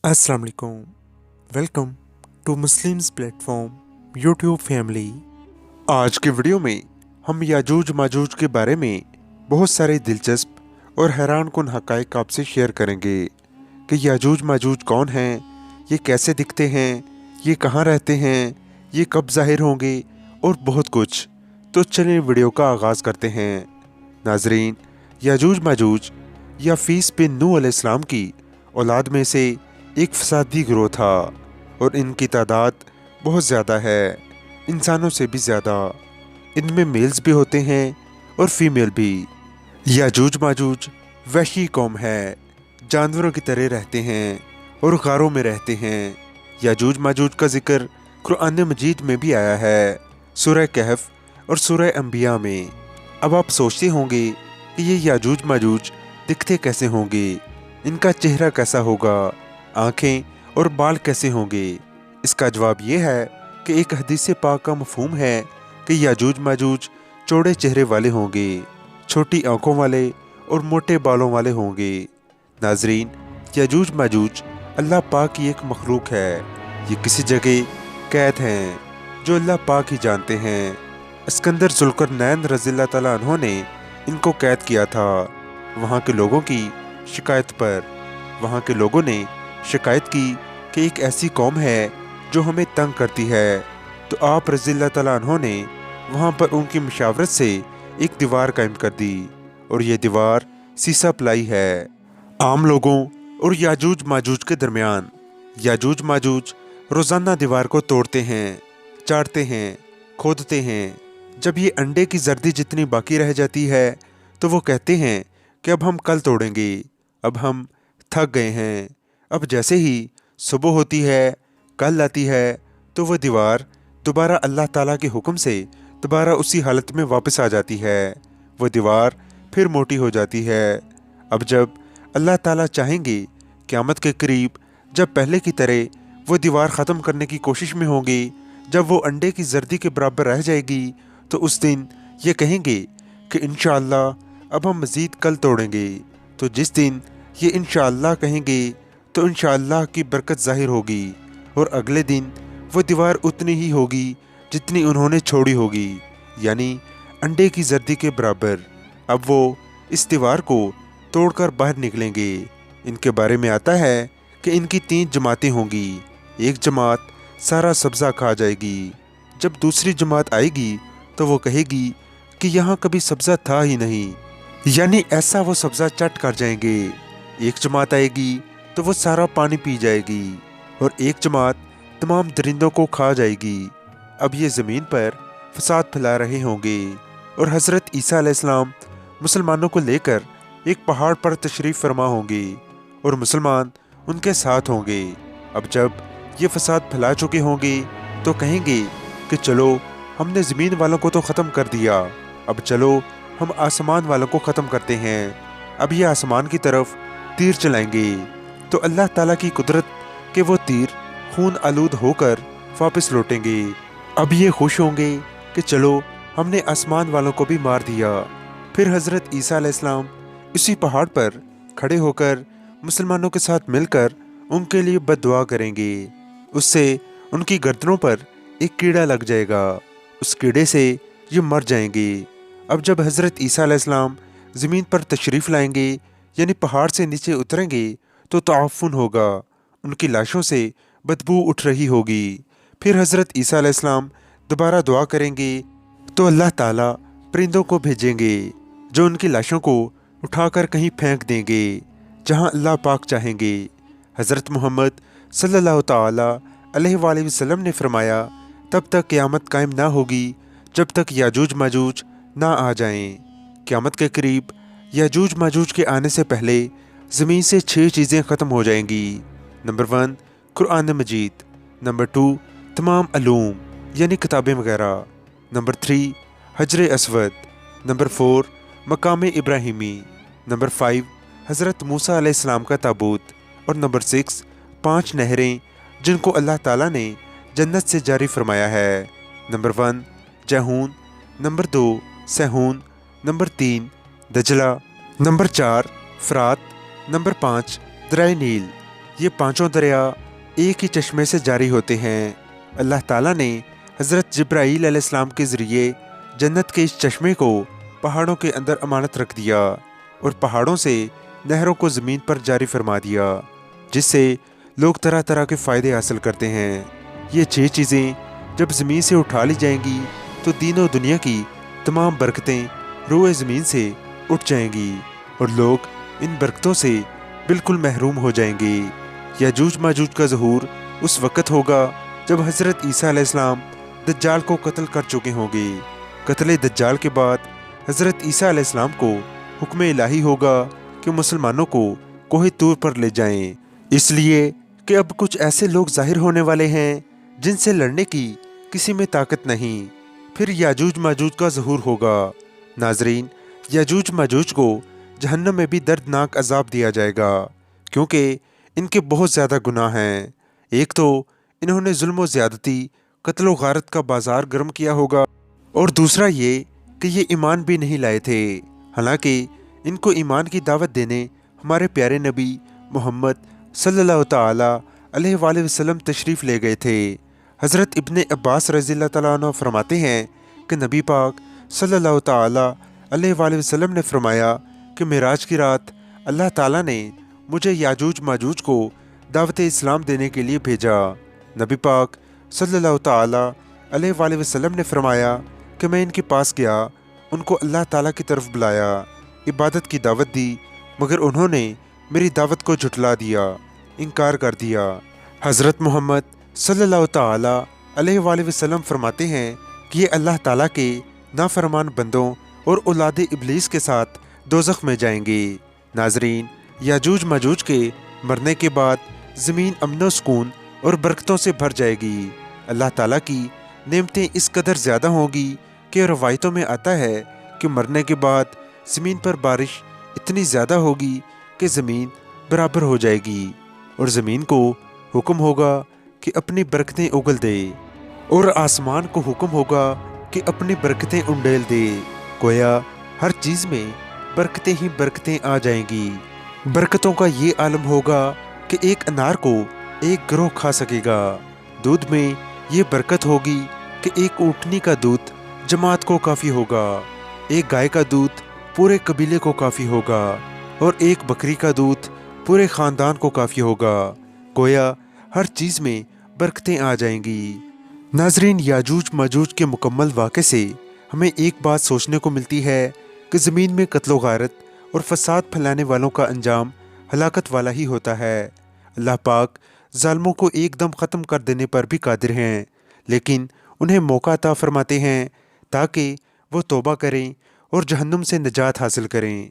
अस्सलाम वालेकुम। Welcome to Muslims platform YouTube family. आज की वीडियो में हम याजूज माजूज के बारे में बहुत सारे दिलचस्प और हैरान कुन हक़ाइक़ आपसे शेयर करेंगे कि याजूज माजूज कौन हैं, ये कैसे दिखते हैं, ये कहाँ रहते हैं, ये कब ज़ाहिर होंगे और बहुत कुछ। तो चलिए वीडियो का आगाज़ करते हैं। नाजरीन, याजूज माजूज या फीस बिन नूह अलैहिस्सलाम की औलाद में से एक फसादी गिरोह था और इनकी तादाद बहुत ज़्यादा है, इंसानों से भी ज़्यादा। इनमें मेल्स भी होते हैं और फीमेल भी। याजूज माजूज वहशी कौम है, जानवरों की तरह रहते हैं और गारों में रहते हैं। याजूज माजूज का जिक्र कुरान मजीद में भी आया है, सूरह कहफ और सूरह अंबिया में। अब आप सोचते होंगे कि ये याजूज माजूज दिखते कैसे होंगे, इनका चेहरा कैसा होगा, आँखें और बाल कैसे होंगे। इसका जवाब ये है कि एक हदीस पाक का मफहूम है कि याजूज माजूज चौड़े चेहरे वाले होंगे, छोटी आँखों वाले और मोटे बालों वाले होंगे। नाजरीन, याजूज माजूज अल्लाह पाक की एक मखलूक है। ये किसी जगह कैद हैं जो अल्लाह पाक ही जानते हैं। सिकंदर ज़ुल्करनैन रज़ियल्लाहु ताला अन्हु ने इनको कैद किया था। वहाँ के लोगों की शिकायत पर वहाँ के लोगों ने शिकायत की कि एक ऐसी कौम है जो हमें तंग करती है। तो आप रज़ियल्लाहु ताला अन्हु ने वहाँ पर उनकी मशावरत से एक दीवार कायम कर दी और ये दीवार सीसा प्लाई है। आम लोगों और याजूज माजूज के दरमियान याजूज माजूज रोज़ाना दीवार को तोड़ते हैं, चाटते हैं, खोदते हैं। जब ये अंडे की जर्दी जितनी बाकी रह जाती है तो वो कहते हैं कि अब हम कल तोड़ेंगे, अब हम थक गए हैं। अब जैसे ही सुबह होती है, कल आती है, तो वो दीवार दोबारा अल्लाह ताला के हुक्म से दोबारा उसी हालत में वापस आ जाती है। वो दीवार फिर मोटी हो जाती है। अब जब अल्लाह ताला चाहेंगे, क़यामत के करीब जब पहले की तरह वो दीवार ख़त्म करने की कोशिश में होंगे, जब वो अंडे की जर्दी के बराबर रह जाएगी, तो उस दिन ये कहेंगे कि इंशाअल्लाह अब हम मज़ीद कल तोड़ेंगे। तो जिस दिन ये इंशाअल्लाह कहेंगे तो इंशाअल्लाह की बरकत ज़ाहिर होगी और अगले दिन वो दीवार उतनी ही होगी जितनी उन्होंने छोड़ी होगी, यानी अंडे की जर्दी के बराबर। अब वो इस दीवार को तोड़कर बाहर निकलेंगे। इनके बारे में आता है कि इनकी 3 जमातें होंगी। एक जमात सारा सब्ज़ा खा जाएगी। जब दूसरी जमात आएगी तो वो कहेगी कि यहाँ कभी सब्ज़ा था ही नहीं, यानी ऐसा वो सब्ज़ा चट कर जाएंगे। एक जमात आएगी तो वो सारा पानी पी जाएगी और एक जमात तमाम दरिंदों को खा जाएगी। अब ये ज़मीन पर फसाद फैला रहे होंगे और हज़रत ईसा अलैहिस्सलाम मुसलमानों को लेकर एक पहाड़ पर तशरीफ़ फरमा होंगे और मुसलमान उनके साथ होंगे। अब जब ये फसाद फैला चुके होंगे तो कहेंगे कि चलो हमने ज़मीन वालों को तो ख़त्म कर दिया, अब चलो हम आसमान वालों को ख़त्म करते हैं। अब ये आसमान की तरफ तीर चलाएंगे तो अल्लाह ताला की कुदरत के वो तीर खून आलूद होकर वापस लौटेंगे। अब ये खुश होंगे कि चलो हमने आसमान वालों को भी मार दिया। फिर हज़रत ईसा अलैहिस्सलाम इसी पहाड़ पर खड़े होकर मुसलमानों के साथ मिलकर उनके लिए बद्दुआ करेंगे। उससे उनकी गर्दनों पर एक कीड़ा लग जाएगा, उस कीड़े से ये मर जाएंगे। अब जब हज़रत ईसा अलैहिस्सलाम ज़मीन पर तशरीफ़ लाएंगे, यानी पहाड़ से नीचे उतरेंगे, तो ताफ़ुन होगा, उनकी लाशों से बदबू उठ रही होगी। फिर हज़रत ईसा अलैहिस्सलाम दोबारा दुआ करेंगे तो अल्लाह ताला परिंदों को भेजेंगे जो उनकी लाशों को उठाकर कहीं फेंक देंगे जहां अल्लाह पाक चाहेंगे। हज़रत मोहम्मद सल्लल्लाहु ताला अलैहि वसल्लम ने फरमाया, तब तक क़यामत कायम ना होगी जब तक याजूज माजूज ना आ जाएं। क़यामत के करीब याजूज माजूज के आने से पहले ज़मीन से 6 चीज़ें ख़त्म हो जाएंगी। नंबर 1 कुरान मजीद, नंबर 2 तमाम अलूम यानी किताबें वगैरह, नंबर 3 हजर असवद, नंबर 4 मकाम इब्राहिमी, नंबर 5 हज़रत मूसा अलैहिस्सलाम का ताबूत और नंबर 6 5 नहरें जिनको अल्लाह ताला ने जन्नत से जारी फरमाया है। नंबर 1 जहून, नंबर 2 सहून, नंबर 3 दजला, नंबर 4 फ़रात, नंबर 5 दरिया नील। ये पांचों दरिया एक ही चश्मे से जारी होते हैं। अल्लाह ताला ने हज़रत जिब्राईल अलैहिस्सलाम के ज़रिए जन्नत के इस चश्मे को पहाड़ों के अंदर अमानत रख दिया और पहाड़ों से नहरों को ज़मीन पर जारी फरमा दिया, जिससे लोग तरह तरह के फ़ायदे हासिल करते हैं। ये 6 चीज़ें जब ज़मीन से उठा ली जाएंगी तो दीनों दुनिया की तमाम बरकतें रोए ज़मीन से उठ जाएंगी और लोग इन बरकतों से बिल्कुल महरूम हो जाएंगे। याजूज माजूज का ज़हूर उस वक़्त होगा जब हज़रत ईसा अलैहिस्सलाम दज्जाल को कत्ल कर चुके होंगे। कत्ल दज्जाल के बाद हज़रत ईसा अलैहिस्सलाम को हुक्म इलाही होगा कि मुसलमानों को कोहे तूर पर ले जाएं, इसलिए कि अब कुछ ऐसे लोग ज़ाहिर होने वाले हैं जिनसे लड़ने की किसी में ताकत नहीं। फिर याजूज माजूज का ज़हूर होगा। नाजरीन, याजूज माजूज को जहन्नम में भी दर्दनाक अजाब दिया जाएगा, क्योंकि इनके बहुत ज़्यादा गुनाह हैं। एक तो इन्होंने जुल्म व ज़्यादती, कत्ल व गारत का बाजार गर्म किया होगा, और दूसरा ये कि ये ईमान भी नहीं लाए थे। हालांकि इनको ईमान की दावत देने हमारे प्यारे नबी मोहम्मद सल्लल्लाहु ताला अलैहि वसल्लम तशरीफ़ ले गए थे। हज़रत इब्ने अब्बास रज़ियल्लाहु ताला अन्हु फरमाते हैं कि नबी पाक सल्लल्लाहु ताला अलैहि वसल्लम ने फरमाया कि मेराज की रात अल्लाह ताला ने मुझे याजूज माजूज को दावत इस्लाम देने के लिए भेजा। नबी पाक सल्लल्लाहु ताला अलैहि वसल्लम ने फरमाया कि मैं इनके पास गया, उनको अल्लाह ताला की तरफ बुलाया, इबादत की दावत दी, मगर उन्होंने मेरी दावत को झुठला दिया, इनकार कर दिया। हज़रत मोहम्मद सल्लल्लाहु ताला अलैहि वसल्लम फरमाते हैं कि ये अल्लाह ताला के नाफरमान बंदों और औलाद इब्लीस के साथ दोज़ख में जाएंगे। नाजरीन, याजूज माजूज के मरने के बाद ज़मीन अमन सुकून और बरकतों से भर जाएगी। अल्लाह ताला की नेमतें इस कदर ज़्यादा होंगी कि रवायतों में आता है कि मरने के बाद ज़मीन पर बारिश इतनी ज़्यादा होगी कि ज़मीन बराबर हो जाएगी और ज़मीन को हुक्म होगा कि अपनी बरकतें उगल दे और आसमान को हुक्म होगा कि अपनी बरकतें उंडेल दे। गोया हर चीज़ में बरकतें ही बरकतें आ जाएंगी। बरकतों का ये आलम होगा कि एक अनार को एक गिरोह खा सकेगा। दूध में ये बरकत होगी कि एक ऊँटनी का दूध जमात को काफ़ी होगा, एक गाय का दूध पूरे कबीले को काफ़ी होगा और एक बकरी का दूध पूरे ख़ानदान को काफ़ी होगा। गोया हर चीज़ में बरकतें आ जाएंगी। नाजरीन, याजूज माजूज के मुकम्मल वाक़े से हमें एक बात सोचने को मिलती है कि ज़मीन में कत्ल गारत और फसाद फैलाने वालों का अंजाम हलाकत वाला ही होता है। अल्लाह पाक ज़ालिमों को एकदम ख़त्म कर देने पर भी कादिर हैं, लेकिन उन्हें मौका अता फरमाते हैं ताकि वो तौबा करें और जहन्नुम से निजात हासिल करें।